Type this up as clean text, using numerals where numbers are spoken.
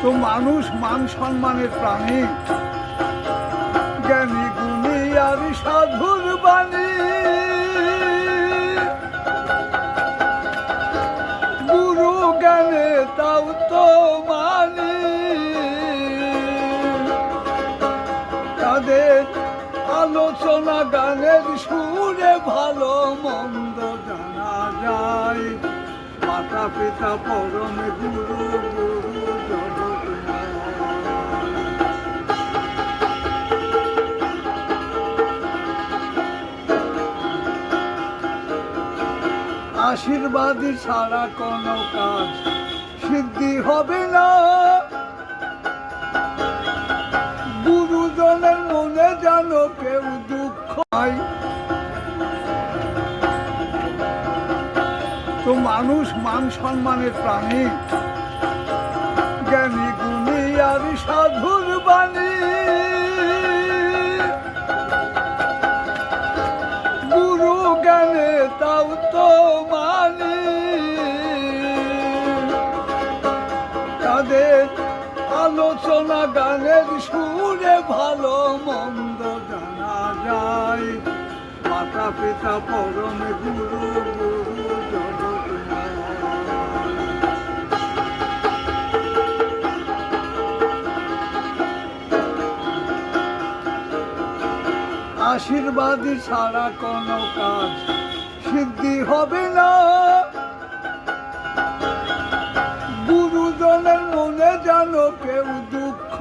তো মানুষ মান সম্মানের প্রাণী, জ্ঞানী গুণী আর সাধুর বাণী, গুরু জ্ঞানে তাও তো মানি। তাদের আলোচনা গানের সুরে ভালো মন্দ জানা যায়। মাতা পিতা পরম গুরু, গুরু জগৎ আশীর্বাদী ছাড়া কোনো কাজ সিদ্ধি হবে না। গুরুজনের মনে যেন কেউ দুঃখ হয়। তো মানুষ মান সম্মানের প্রাণী, জ্ঞানী গুণী আর সাধুর বাণী, গুরু জ্ঞানে তাও তো মানি। তাদের আলোচনা গানের সুরে ভালো মন্দ জানা যায়। মাতা পিতা পরম গুরু, গুরু জগৎ আশীর্বাদী ছাড়া কোনো কাজ সিদ্ধি হবে না। গুরুজনের মনে যেন কেউ দুঃখ